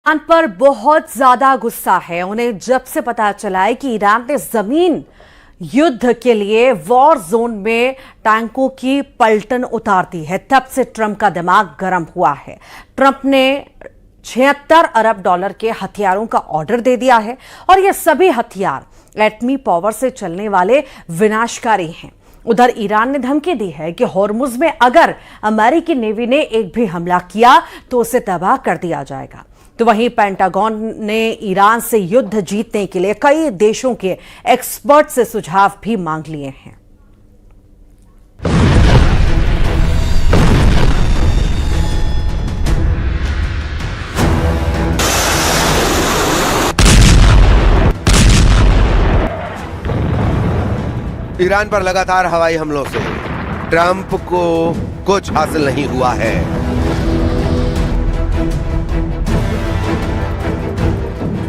Iran पर बहुत ज्यादा गुस्सा है। उन्हें जब से पता चला है कि ईरान ने जमीन युद्ध के लिए वॉर जोन में टैंकों की पलटन उतार दी है, तब से ट्रंप का दिमाग गर्म हुआ है। ट्रंप ने 76 अरब डॉलर के हथियारों का ऑर्डर दे दिया है और ये सभी हथियार एटमी पावर से चलने वाले विनाशकारी हैं। उधर ईरान ने धमकी दी है कि होर्मुज में अगर अमेरिकी नेवी ने एक भी हमला किया तो उसे तबाह कर दिया जाएगा। तो वहीं पेंटागन ने ईरान से युद्ध जीतने के लिए कई देशों के एक्सपर्ट से सुझाव भी मांग लिए हैं। ईरान पर लगातार हवाई हमलों से ट्रंप को कुछ हासिल नहीं हुआ है।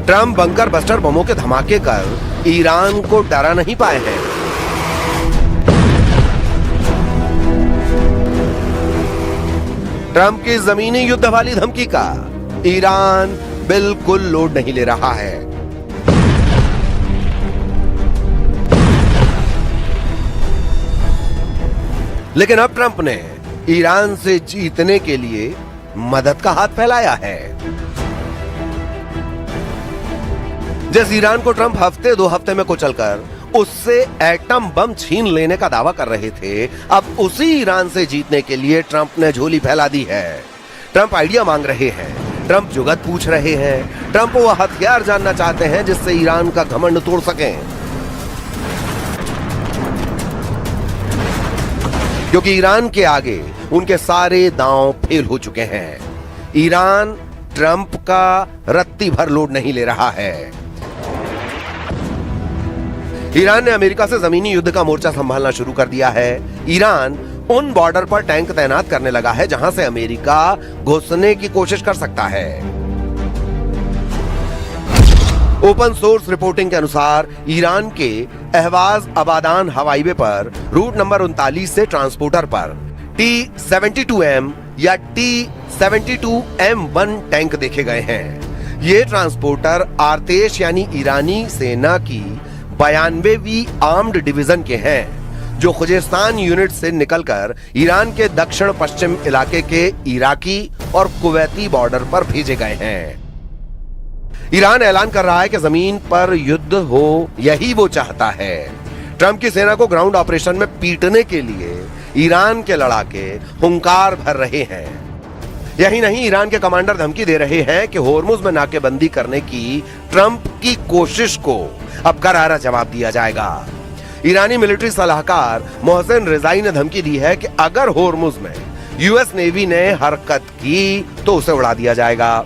ट्रंप बंकर बस्टर बमों के धमाके कर ईरान को डरा नहीं पाए हैं। ट्रंप की जमीनी युद्ध वाली धमकी का ईरान बिल्कुल लोड नहीं ले रहा है। लेकिन अब ट्रंप ने ईरान से जीतने के लिए मदद का हाथ फैलाया है। जिस ईरान को ट्रंप हफ्ते 2 हफ्ते में कुचलकर उससे एटम बम छीन लेने का दावा कर रहे थे, अब उसी ईरान से जीतने के लिए ट्रंप ने झोली फैला दी है। ट्रंप आइडिया मांग रहे हैं, ट्रंप जुगत पूछ रहे हैं, ट्रंप वो हथियार जानना चाहते हैं जिससे ईरान का घमंड तोड़ सकें। क्योंकि ईरान के आगे उनके सारे दांव फेल हो चुके हैं। ईरान ट्रंप का रत्ती भर लोड नहीं ले रहा है। ईरान ने अमेरिका से जमीनी युद्ध का मोर्चा संभालना शुरू कर दिया है। ईरान उन बॉर्डर पर टैंक तैनात करने लगा है जहां से अमेरिका घुसने की कोशिश कर सकता है। ओपन सोर्स रिपोर्टिंग के अनुसार ईरान के अहवाज अबादान हवाई वे पर रूट नंबर 39 से ट्रांसपोर्टर पर T-72M या T-72M1 टैंक देखे गए हैं। ये ट्रांसपोर्टर आर्तेश यानी ईरानी सेना की 92वीं आर्म्ड डिवीजन के हैं, जो खुजेस्तान यूनिट से निकलकर ईरान के दक्षिण पश्चिम इलाके के इराकी और कुवैती बॉर्डर पर भेजे गए हैं। ईरान ऐलान कर रहा है कि जमीन पर युद्ध हो, यही वो चाहता है। ट्रंप की सेना को ग्राउंड ऑपरेशन में पीटने के लिए ईरान के लड़ाके हुंकार भर रहे हैं। यही नहीं, ईरान के कमांडर धमकी दे रहे हैं कि होर्मुज में नाकेबंदी करने की ट्रंप की कोशिश को अब करारा जवाब दिया जाएगा। ईरानी मिलिट्री सलाहकार मोहसिन रिजाई ने धमकी दी है कि अगर होर्मुज में यूएस नेवी ने हरकत की तो उसे उड़ा दिया जाएगा।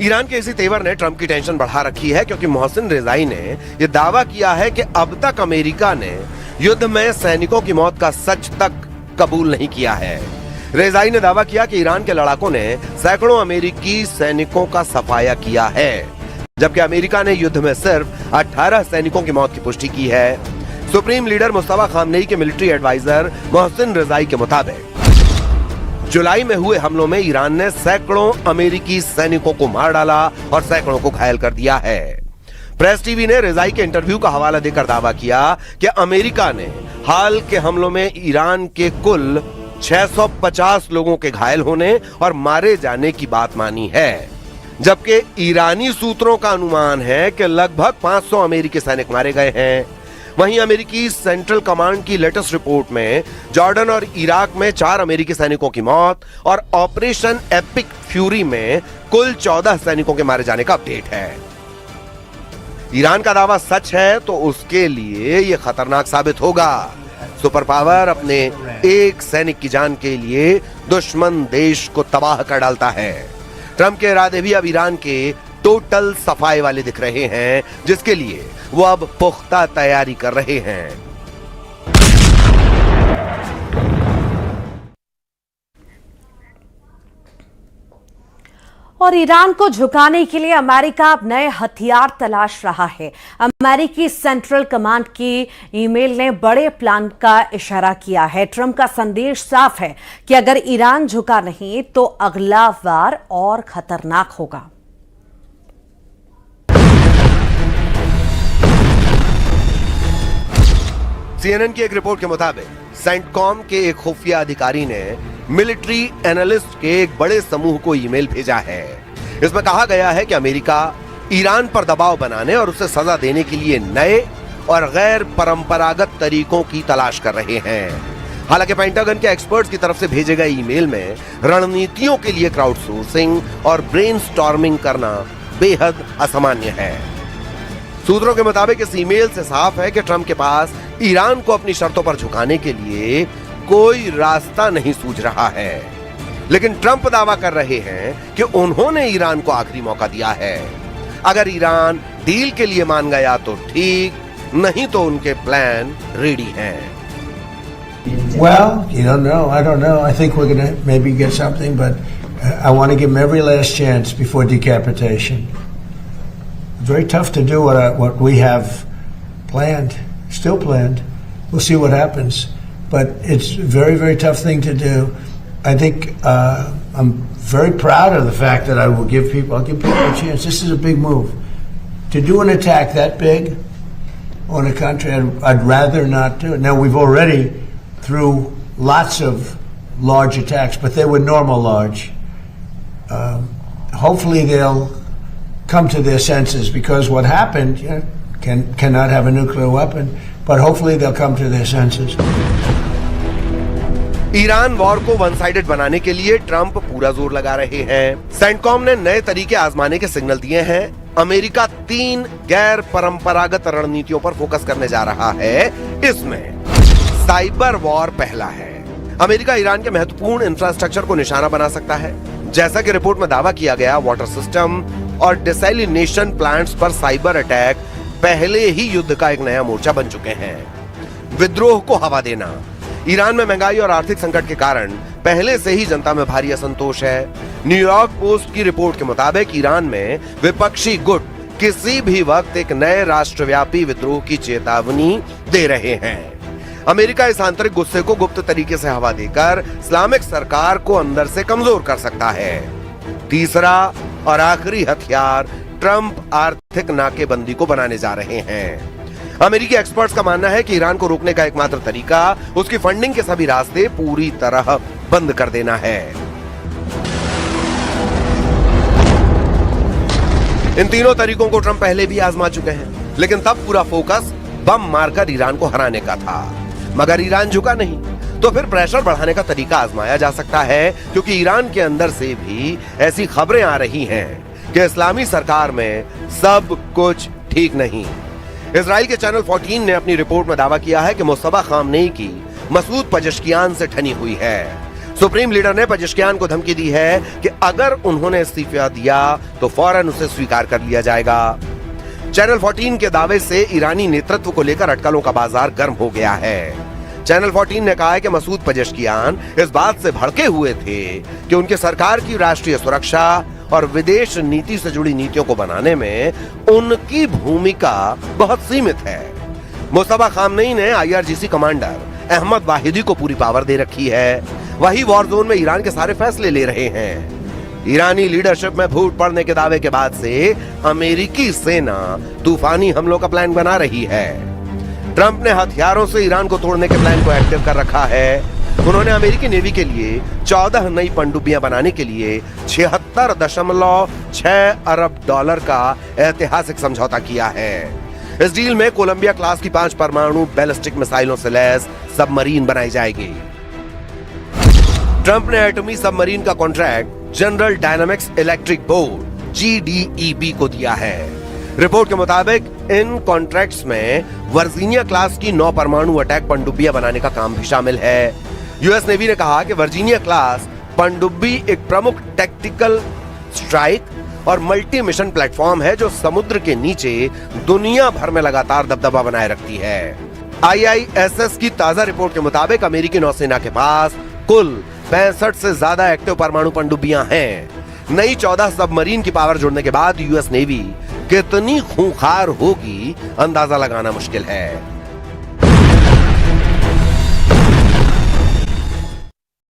ईरान के इसी तेवर ने ट्रंप की टेंशन बढ़ा रखी है, क्योंकि मोहसिन रिजाई ने यह दावा किया है कि अब तक अमेरिका ने युद्ध में सैनिकों की मौत का सच तक कबूल नहीं किया है। रेजाई ने दावा किया कि ईरान के लड़ाकों ने सैकड़ों अमेरिकी सैनिकों का सफाया किया है, जबकि अमेरिका ने युद्ध में सिर्फ 18 सैनिकों की मौत की पुष्टि की है। सुप्रीम लीडर मुस्तफा खामनेई के मिलिट्री एडवाइजर मोहसिन रिजाई के मुताबिक जुलाई में हुए हमलों में ईरान ने सैकड़ों अमेरिकी सैनिकों को मार डाला और सैकड़ों को घायल कर दिया है। प्रेस टीवी ने रिजाई के इंटरव्यू का हवाला देकर दावा किया कि अमेरिका ने हाल के हमलों में ईरान के कुल 650 लोगों के घायल होने और मारे जाने की बात मानी है, जबकि ईरानी सूत्रों का अनुमान है कि लगभग 500 अमेरिकी सैनिक मारे गए हैं। वहीं अमेरिकी सेंट्रल कमांड की लेटेस्ट रिपोर्ट में जॉर्डन और इराक में 4 अमेरिकी सैनिकों की मौत और ऑपरेशन एपिक फ्यूरी में कुल 14 सैनिकों के मारे जाने का अपडेट है। ईरान का दावा सच है तो उसके लिए यह खतरनाक साबित होगा। सुपर पावर अपने एक सैनिक की जान के लिए दुश्मन देश को तबाह कर डालता है। ट्रंप के इरादे भी अब ईरान के टोटल सफाई वाले दिख रहे हैं, जिसके लिए वो अब पुख्ता तैयारी कर रहे हैं। और ईरान को झुकाने के लिए अमेरिका अब नए हथियार तलाश रहा है। अमेरिकी सेंट्रल कमांड की ईमेल ने बड़े प्लान का इशारा किया है। ट्रंप का संदेश साफ है कि अगर ईरान झुका नहीं तो अगला वार और खतरनाक होगा। CNN की एक रिपोर्ट के मुताबिक सेंटकॉम के एक खुफिया अधिकारी ने मिलिट्री एनालिस्ट के एक बड़े समूह को ईमेल भेजा है। इसमें कहा गया है कि अमेरिका ईरान पर दबाव बनाने और उसे सजा देने के लिए नए और गैर परंपरागत तरीकों की तलाश कर रहे हैं। हालांकि पेंटागन के एक्सपर्ट्स की तरफ से भेजे गए ईमेल में रणनीतियों के लिए क्राउडसोर्सिंग और ब्रेनस्टॉर्मिंग करना बेहद असामान्य है। सूत्रों के मुताबिक इस ईमेल से साफ है कि ट्रंप के पास ईरान को अपनी शर्तों पर झुकाने के लिए कोई रास्ता नहीं सूझ रहा है। लेकिन ट्रंप दावा कर रहे हैं कि उन्होंने ईरान को आखिरी मौका दिया है। अगर ईरान डील के लिए मान गया तो ठीक, नहीं तो उनके प्लान रेडी हैं। Well, you don't know. I don't know. I think we're going to maybe get something, but I want to give them every last chance before decapitation. It's very tough to do what we have planned, still planned. We'll see what happens. But it's a very, very tough thing to do. I think I'm very proud of the fact that I'll give people a chance. This is a big move. To do an attack that big on a country, I'd rather not do it. Now, we've already through lots of large attacks, but they were normal large. Hopefully they'll come to their senses, because what happened, cannot have a nuclear weapon, but hopefully they'll come to their senses. Iran war को one sided बनाने के लिए Trump पूरा जोर लगा रहे हैं। CENTCOM ने नए तरीके आजमाने के सिग्नल दिए हैं। अमेरिका 3 गैर परंपरागत रणनीतियों पर फोकस करने जा रहा है। इसमें साइबर वॉर पहला है। अमेरिका ईरान के महत्वपूर्ण इंफ्रास्ट्रक्चर को निशाना बना सकता है। जैसा कि रिपोर्ट में दावा किया गया, वाटर सिस्टम और डिसैलिनेशन प्लांट्स पर साइबर अटैक पहले ही युद्ध का एक नया मोर्चा बन चुके हैं। विद्रोह को हवा देना। ईरान में महंगाई और आर्थिक संकट के कारण पहले से ही जनता में भारी असंतोष है। न्यूयॉर्क पोस्ट की रिपोर्ट के मुताबिक ईरान में विपक्षी गुट किसी भी वक्त एक नए राष्ट्रव्यापी विद्रोह की चेतावनी दे रहे हैं। अमेरिका इस आंतरिक गुस्से को गुप्त तरीके से हवा देकर इस्लामिक सरकार को अंदर से कमजोर कर सकता है। तीसरा और आखिरी हथियार ट्रंप आर्थिक नाकेबंदी को बनाने जा रहे हैं। अमेरिकी एक्सपर्ट्स का मानना है कि ईरान को रोकने का एकमात्र तरीका उसकी फंडिंग के सभी रास्ते पूरी तरह बंद कर देना है। इन तीनों तरीकों को ट्रंप पहले भी आजमा चुके हैं, लेकिन तब पूरा फोकस बम मारकर ईरान को हराने का था। मगर ईरान झुका नहीं, तो फिर प्रेशर बढ़ाने का तरीका आजमाया जा सकता है, क्योंकि ईरान के अंदर से भी ऐसी खबरें आ रही हैं कि इस्लामी सरकार में सब कुछ ठीक नहीं। इजराइल के चैनल 14 ने अपनी रिपोर्ट में दावा किया है कि मुस्तफा खामनेई की मसूद पजेश्कियान से ठनी हुई है। सुप्रीम लीडर ने पजेश्कियान को धमकी दी है कि अगर उन्होंने इस्तीफा दिया तो फौरन उसे स्वीकार कर लिया जाएगा। चैनल 14 के दावे से ईरानी नेतृत्व को लेकर अटकलों का बाजार गर्म हो गया है। चैनल 14 ने कहा है कि मसूद पजेश्कियान इस बात से भड़के हुए थे कि उनकी सरकार की राष्ट्रीय सुरक्षा और विदेश नीति से जुड़ी नीतियों को बनाने में उनकी भूमिका बहुत सीमित है। मुस्तफा खामनेई ने IRGC कमांडर अहमद वाहिदी को पूरी पावर दे रखी है। वही वॉर जोन में ईरान के सारे फैसले ले रहे हैं। ईरानी लीडरशिप में फूट पड़ने के दावे के बाद से अमेरिकी सेना तूफानी हमलों का प्लान बना रही है। ट्रंप ने हथियारों से ईरान को तोड़ने के प्लान को एक्टिव कर रखा है। उन्होंने अमेरिकी नेवी के लिए 14 नई पनडुब्बियां बनाने के लिए $76.6 अरब का ऐतिहासिक समझौता किया है। इस डील में कोलंबिया क्लास की 5 परमाणु बैलिस्टिक मिसाइलों से लैस सबमरीन बनाई जाएगी। ट्रंप ने एटमी सबमरीन का contract general dynamics electric board GDEB को दिया है। रिपोर्ट के मुताबिक इन कॉन्ट्रैक्ट्स में वर्जीनिया क्लास की 9 परमाणु अटैक पनडुब्बियां बनाने का काम भी शामिल है। यूएस नेवी ने कहा कि वर्जीनिया क्लास पनडुब्बी एक प्रमुख टैक्टिकल स्ट्राइक और मल्टी मिशन प्लेटफॉर्म है जो समुद्र के नीचे दुनिया भर में लगातार दबदबा बनाए रखती है। IISS की ताजा रिपोर्ट के मुताबिक अमेरिकी नौसेना के पास कुल 65 से ज्यादा एक्टिव परमाणु पनडुब्बियां हैं। नई 14 सबमरीन की पावर जुड़ने के बाद यूएस नेवी कितनी खूंखार होगी अंदाजा लगाना मुश्किल है।